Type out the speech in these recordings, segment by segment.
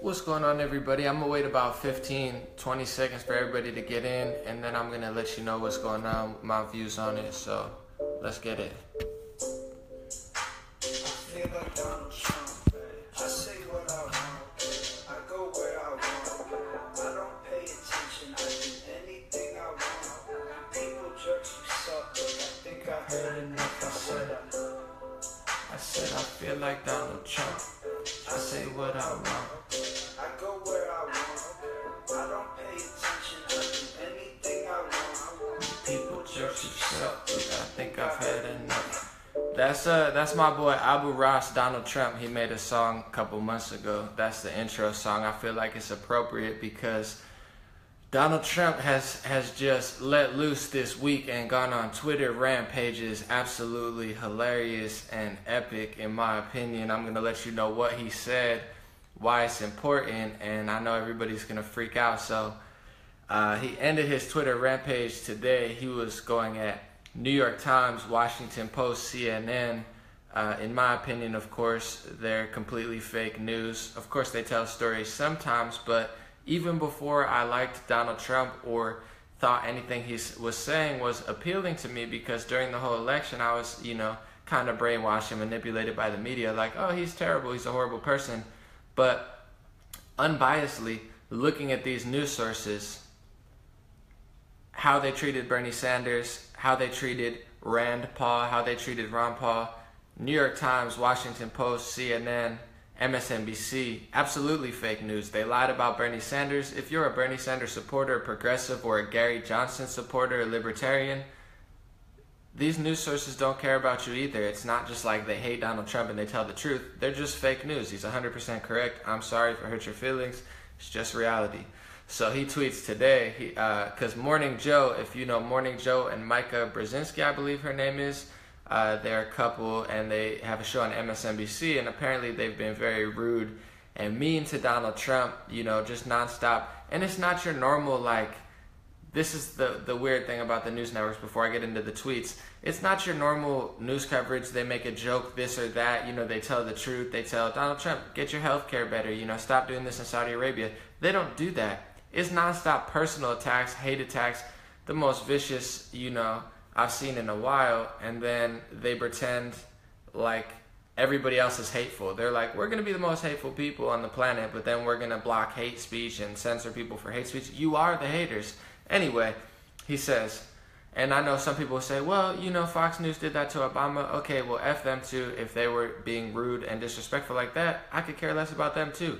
What's going on, everybody? I'm gonna wait about 15-20 seconds for everybody to get in, and then I'm gonna let you know what's going on, my views on it. So let's get it. I said I feel like Donald Trump. I say what I want. I go where I want. I don't pay attention. I do anything I want. People jerk you suck. I think I've had enough. That's my boy Abu Ross, Donald Trump. He made a song a couple months ago. That's the intro song. I feel like it's appropriate because Donald Trump has just let loose this week and gone on Twitter rampages. Absolutely hilarious and epic, in my opinion. I'm going to let you know what he said, why it's important, and I know everybody's going to freak out. So he ended his Twitter rampage today. He was going at New York Times, Washington Post, CNN. In my opinion, of course, they're completely fake news. Of course, they tell stories sometimes, but even before I liked Donald Trump or thought anything he was saying was appealing to me, because during the whole election I was, kind of brainwashed and manipulated by the media, like, oh, he's terrible, he's a horrible person. But unbiasedly, looking at these news sources, how they treated Bernie Sanders, how they treated Rand Paul, how they treated Ron Paul, New York Times, Washington Post, CNN, MSNBC, absolutely fake news. They lied about Bernie Sanders. If you're a Bernie Sanders supporter, a progressive, or a Gary Johnson supporter, a libertarian, these news sources don't care about you either. It's not just like they hate Donald Trump and they tell the truth. They're just fake news. He's 100% correct. I'm sorry if I hurt your feelings. It's just reality. So he tweets today, because Morning Joe, if you know Morning Joe and Micah Brzezinski, I believe her name is, they're a couple and they have a show on MSNBC, and apparently they've been very rude and mean to Donald Trump, just nonstop. And it's not your normal, this is the weird thing about the news networks before I get into the tweets. It's not your normal news coverage. They make a joke, this or that, they tell the truth. They tell Donald Trump, get your health care better, stop doing this in Saudi Arabia. They don't do that. It's nonstop personal attacks, hate attacks, the most vicious, I've seen in a while, and then they pretend like everybody else is hateful. They're like, we're going to be the most hateful people on the planet, but then we're going to block hate speech and censor people for hate speech. You are the haters. Anyway, he says, and I know some people say, well, Fox News did that to Obama. Okay, well, F them too. If they were being rude and disrespectful like that, I could care less about them too.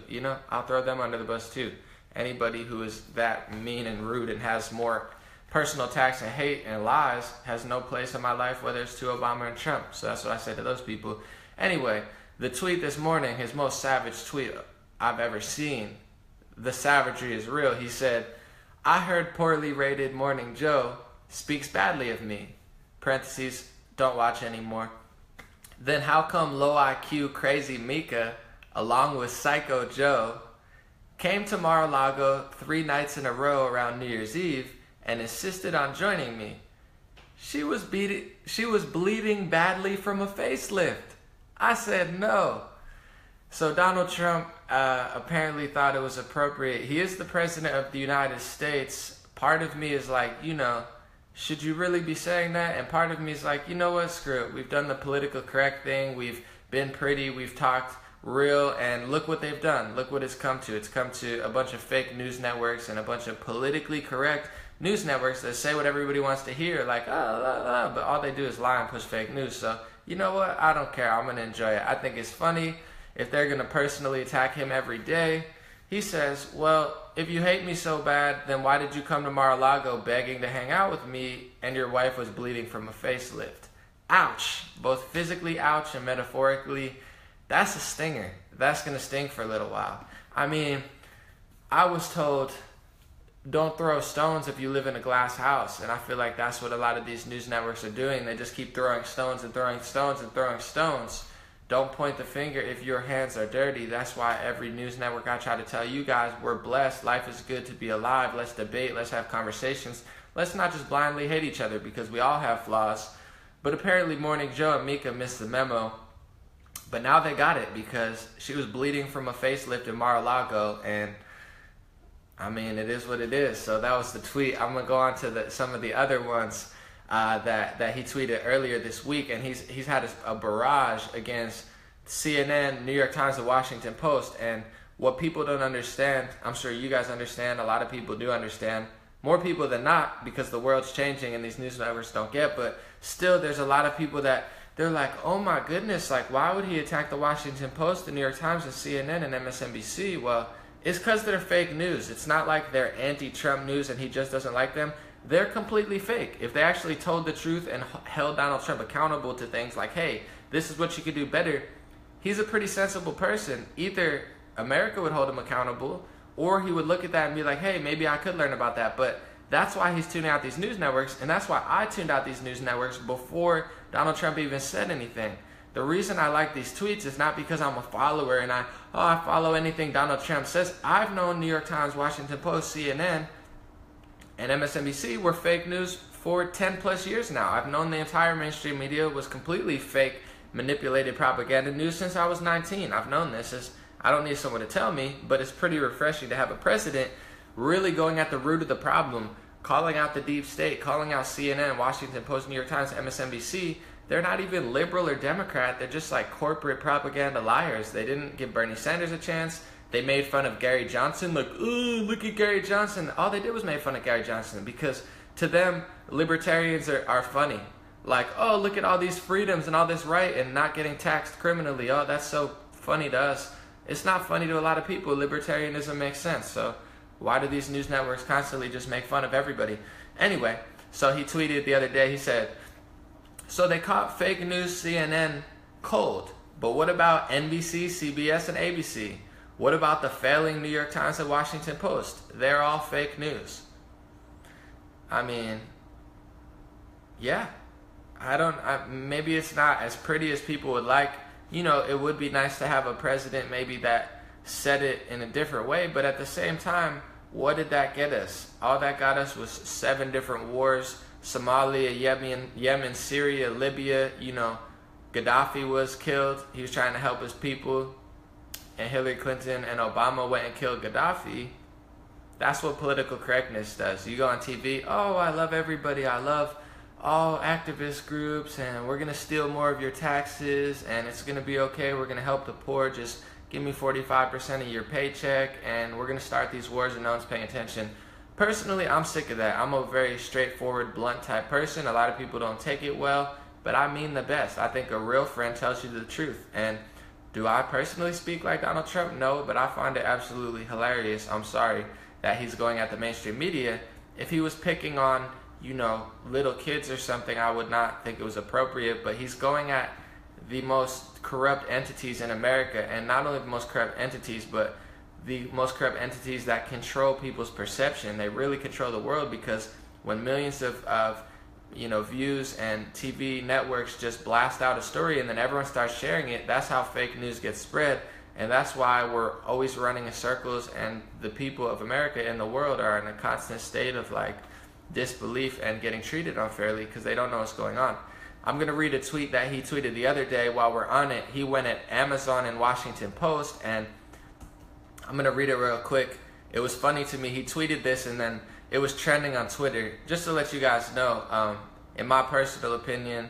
I'll throw them under the bus too. Anybody who is that mean and rude and has more personal attacks and hate and lies has no place in my life, whether it's to Obama and Trump. So that's what I say to those people. Anyway, the tweet this morning, his most savage tweet I've ever seen. The savagery is real. He said, I heard poorly rated Morning Joe speaks badly of me. Parentheses, don't watch anymore. Then how come low IQ crazy Mika, along with Psycho Joe, came to Mar-a-Lago 3 nights in a row around New Year's Eve and insisted on joining me? She was bleeding badly from a facelift. I said no. So Donald Trump apparently thought it was appropriate. He is the president of the United States. Part of me is like, should you really be saying that? And part of me is like, you know what, screw it. We've done the political correct thing. We've been pretty. We've talked real, and look what they've done. Look what it's come to. It's come to a bunch of fake news networks and a bunch of politically correct news networks that say what everybody wants to hear, like, but all they do is lie and push fake news. So, you know what? I don't care. I'm going to enjoy it. I think it's funny if they're going to personally attack him every day. He says, well, if you hate me so bad, then why did you come to Mar-a-Lago begging to hang out with me and your wife was bleeding from a facelift? Ouch. Both physically ouch and metaphorically. That's a stinger. That's going to sting for a little while. I mean, I was told, don't throw stones if you live in a glass house. And I feel like that's what a lot of these news networks are doing. They just keep throwing stones and throwing stones and throwing stones. Don't point the finger if your hands are dirty. That's why every news network I try to tell you guys, we're blessed. Life is good to be alive. Let's debate. Let's have conversations. Let's not just blindly hate each other, because we all have flaws. But apparently Morning Joe and Mika missed the memo. But now they got it because she was bleeding from a facelift in Mar-a-Lago, and I mean, it is what it is. So that was the tweet. I'm gonna go on to some of the other ones that he tweeted earlier this week, and he's had a barrage against CNN, New York Times, the Washington Post. And what people don't understand, I'm sure you guys understand, a lot of people do understand, more people than not, because the world's changing and these news networks don't get, but still there's a lot of people that they're like, oh my goodness, like why would he attack the Washington Post, the New York Times, and CNN and MSNBC? Well, it's because they're fake news. It's not like they're anti-Trump news and he just doesn't like them. They're completely fake. If they actually told the truth and held Donald Trump accountable to things like, hey, this is what you could do better, he's a pretty sensible person. Either America would hold him accountable, or he would look at that and be like, hey, maybe I could learn about that. But that's why he's tuning out these news networks, and that's why I tuned out these news networks before Donald Trump even said anything. The reason I like these tweets is not because I'm a follower and I follow anything Donald Trump says. I've known New York Times, Washington Post, CNN, and MSNBC were fake news for 10 plus years now. I've known the entire mainstream media was completely fake, manipulated propaganda news since I was 19. I've known this. I don't need someone to tell me, but it's pretty refreshing to have a president really going at the root of the problem, calling out the deep state, calling out CNN, Washington Post, New York Times, MSNBC. They're not even liberal or Democrat. They're just like corporate propaganda liars. They didn't give Bernie Sanders a chance. They made fun of Gary Johnson, like, oh, look at Gary Johnson. All they did was make fun of Gary Johnson because to them, libertarians are funny. Like, oh, look at all these freedoms and all this right and not getting taxed criminally. Oh, that's so funny to us. It's not funny to a lot of people. Libertarianism makes sense. So why do these news networks constantly just make fun of everybody? Anyway, so he tweeted the other day, he said, so they caught fake news CNN cold, but what about NBC, CBS, and ABC? What about the failing New York Times and Washington Post? They're all fake news. I mean, yeah. Maybe it's not as pretty as people would like. You know, it would be nice to have a president maybe that said it in a different way, but at the same time, what did that get us? All that got us was 7 different wars. Somalia, Yemen, Syria, Libya, you know, Gaddafi was killed. He was trying to help his people. And Hillary Clinton and Obama went and killed Gaddafi. That's what political correctness does. You go on TV, oh, I love everybody. I love all activist groups, and we're going to steal more of your taxes, and it's going to be okay. We're going to help the poor. Just give me 45% of your paycheck, and we're going to start these wars and no one's paying attention. Personally, I'm sick of that. I'm a very straightforward, blunt type person. A lot of people don't take it well, but I mean the best. I think a real friend tells you the truth. And do I personally speak like Donald Trump? No, but I find it absolutely hilarious. I'm sorry that he's going at the mainstream media. If he was picking on, you know, little kids or something, I would not think it was appropriate, but he's going at the most corrupt entities in America, and not only the most corrupt entities, but the most corrupt entities that control people's perception. They really control the world, because when millions of you know, views and TV networks just blast out a story and then everyone starts sharing it, that's how fake news gets spread. And that's why we're always running in circles, and the people of America and the world are in a constant state of like disbelief and getting treated unfairly because they don't know what's going on. I'm going to read a tweet that he tweeted the other day. While we're on it, he went at Amazon and Washington Post, and I'm going to read it real quick. It was funny to me. He tweeted this and then it was trending on Twitter. Just to let you guys know, in my personal opinion,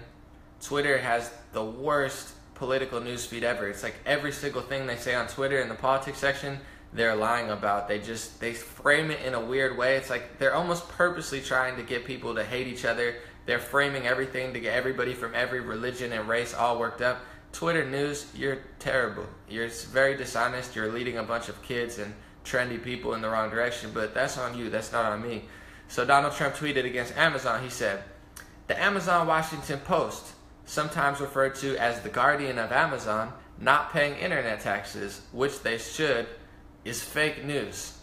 Twitter has the worst political news feed ever. It's like every single thing they say on Twitter in the politics section, they're lying about. They frame it in a weird way. It's like they're almost purposely trying to get people to hate each other. They're framing everything to get everybody from every religion and race all worked up. Twitter news, you're terrible. You're very dishonest. You're leading a bunch of kids and trendy people in the wrong direction, but that's on you. That's not on me. So Donald Trump tweeted against Amazon. He said, the Amazon Washington Post, sometimes referred to as the guardian of Amazon, not paying internet taxes, which they should, is fake news.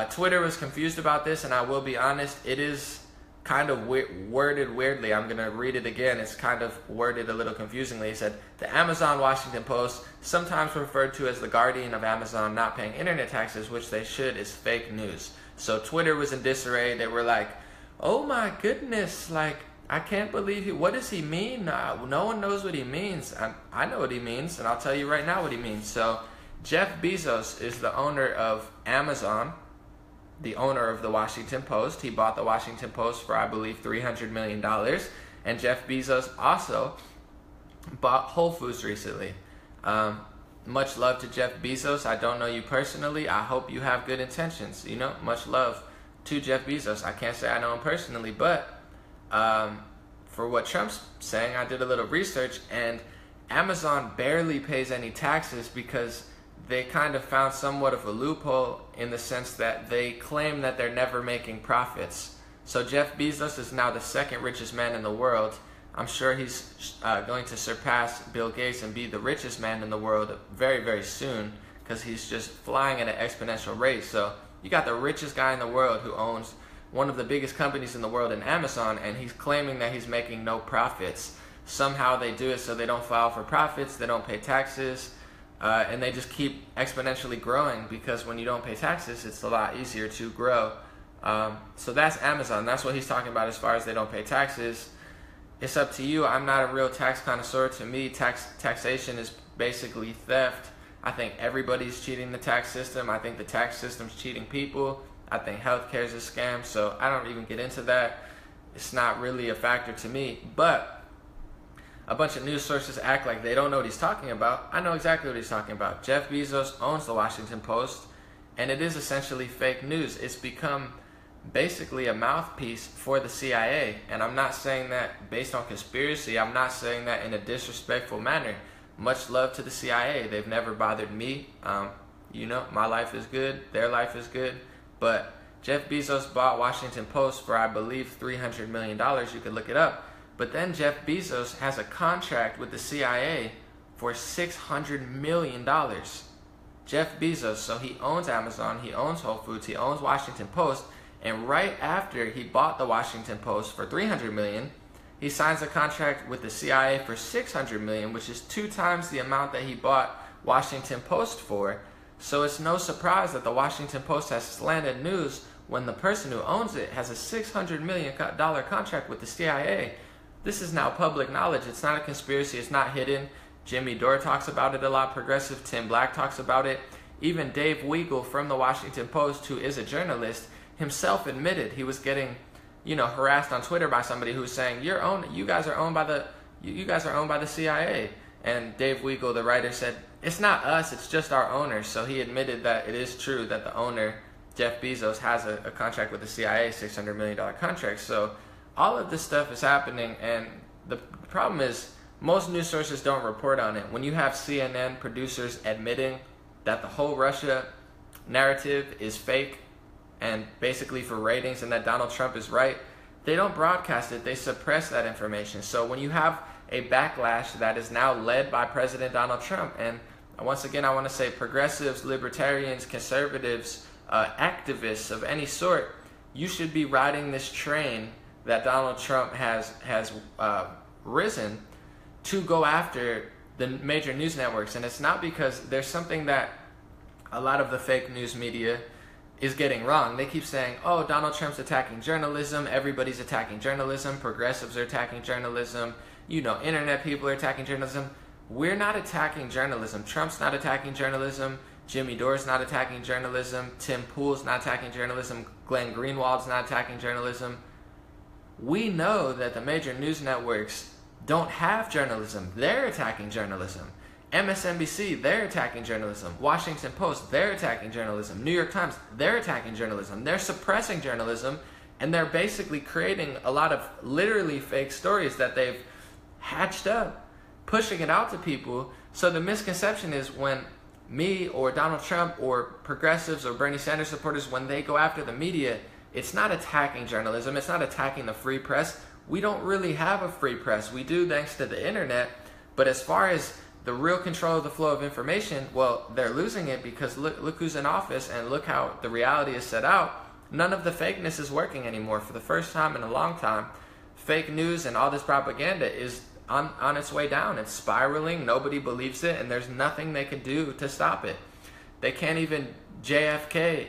Twitter was confused about this, and I will be honest, it is kind of worded weirdly. I'm going to read it again. It's kind of worded a little confusingly. He said, the Amazon Washington Post, sometimes referred to as the guardian of Amazon not paying internet taxes, which they should, is fake news. So Twitter was in disarray. They were like, oh my goodness, like, I can't believe he. What does he mean? No one knows what he means. I know what he means, and I'll tell you right now what he means. So, Jeff Bezos is the owner of Amazon, the owner of the Washington Post. He bought the Washington Post for, I believe, $300 million. And Jeff Bezos also bought Whole Foods recently. Much love to Jeff Bezos. I don't know you personally. I hope you have good intentions. You know, much love to Jeff Bezos. I can't say I know him personally, but for what Trump's saying, I did a little research, and Amazon barely pays any taxes because they kind of found somewhat of a loophole in the sense that they claim that they're never making profits. So Jeff Bezos is now the second richest man in the world. I'm sure he's going to surpass Bill Gates and be the richest man in the world very, very soon, because he's just flying at an exponential rate. So you got the richest guy in the world who owns one of the biggest companies in the world in Amazon, and he's claiming that he's making no profits. Somehow they do it so they don't file for profits, they don't pay taxes, and they just keep exponentially growing, because when you don't pay taxes, it's a lot easier to grow. So that's Amazon. That's what he's talking about as far as they don't pay taxes. It's up to you. I'm not a real tax connoisseur. To me, taxation is basically theft. I think everybody's cheating the tax system. I think the tax system's cheating people. I think healthcare is a scam. So I don't even get into that. It's not really a factor to me. But a bunch of news sources act like they don't know what he's talking about. I know exactly what he's talking about. Jeff Bezos owns the Washington Post, and it is essentially fake news. It's become basically a mouthpiece for the CIA, and I'm not saying that based on conspiracy. I'm not saying that in a disrespectful manner. Much love to the CIA. They've never bothered me. You know, my life is good, their life is good. But Jeff Bezos bought Washington Post for, I believe, $300 million. You could look it up. But then Jeff Bezos has a contract with the CIA for $600 million. Jeff Bezos, so he owns Amazon, he owns Whole Foods, he owns Washington Post, and right after he bought the Washington Post for $300 million, he signs a contract with the CIA for $600 million, which is 2 times the amount that he bought Washington Post for. So it's no surprise that the Washington Post has slanted news when the person who owns it has a $600 million contract with the CIA. This is now public knowledge. It's not a conspiracy. It's not hidden. Jimmy Dore talks about it a lot. Progressive Tim Black talks about it. Even Dave Weigel from the Washington Post, who is a journalist, himself admitted he was getting, harassed on Twitter by somebody who was saying, you guys are owned by the CIA. And Dave Weigel, the writer, said, it's not us, it's just our owners. So he admitted that it is true that the owner, Jeff Bezos, has a contract with the CIA, $600 million contract. So all of this stuff is happening, and the problem is most news sources don't report on it. When you have CNN producers admitting that the whole Russia narrative is fake and basically for ratings, and that Donald Trump is right, they don't broadcast it. They suppress that information. So when you have a backlash that is now led by President Donald Trump, and once again I want to say progressives, libertarians, conservatives, activists of any sort, you should be riding this train that Donald Trump has risen to go after the major news networks. And it's not because there's something that a lot of the fake news media is getting wrong. They keep saying, oh, Donald Trump's attacking journalism, everybody's attacking journalism, progressives are attacking journalism, internet people are attacking journalism. We're not attacking journalism. Trump's not attacking journalism. Jimmy Dore's not attacking journalism. Tim Pool's not attacking journalism. Glenn Greenwald's not attacking journalism. We know that the major news networks don't have journalism. They're attacking journalism. MSNBC, they're attacking journalism. Washington Post, they're attacking journalism. New York Times, they're attacking journalism. They're suppressing journalism, and they're basically creating a lot of literally fake stories that they've hatched up, pushing it out to people. So the misconception is when me or Donald Trump or progressives or Bernie Sanders supporters, when they go after the media, it's not attacking journalism. It's not attacking the free press. We don't really have a free press. We do thanks to the internet. But as far as the real control of the flow of information, well, they're losing it because look who's in office and look how the reality is set out. None of the fakeness is working anymore. For the first time in a long time, fake news and all this propaganda is on its way down. It's spiraling. Nobody believes it, and there's nothing they can do to stop it. They can't even JFK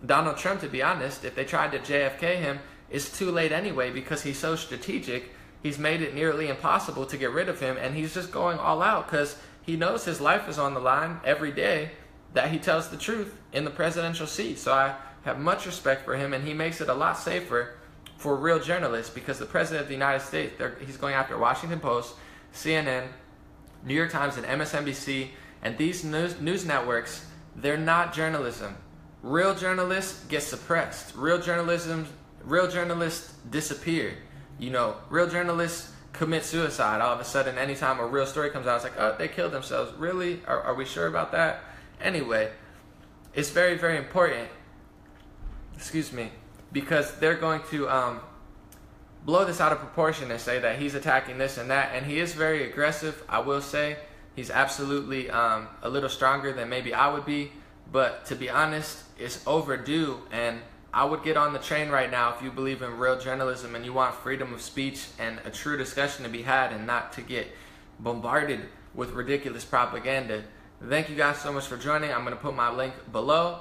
Donald Trump, to be honest. If they tried to JFK him, it's too late anyway because he's so strategic. he's made it nearly impossible to get rid of him, and he's just going all out because he knows his life is on the line every day that he tells the truth in the presidential seat. So I have much respect for him, and he makes it a lot safer for real journalists, because the president of the United States, he's going after Washington Post, CNN, New York Times, and MSNBC, and these news networks, they're not journalism. Real journalists get suppressed. Real journalists disappear. You know, real journalists commit suicide. All of a sudden, anytime a real story comes out, it's like, oh, they killed themselves. Really? Are we sure about that? Anyway, it's very, very important, because they're going to blow this out of proportion and say that he's attacking this and that, and he is very aggressive. I will say he's absolutely a little stronger than maybe I would be, but to be honest, it's overdue, and I would get on the train right now if you believe in real journalism and you want freedom of speech and a true discussion to be had and not to get bombarded with ridiculous propaganda. Thank you guys so much for joining. I'm going to put my link below.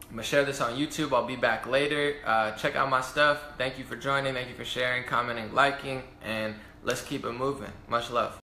I'm going to share this on YouTube. I'll be back later. Check out my stuff. Thank you for joining. Thank you for sharing, commenting, liking, and let's keep it moving. Much love.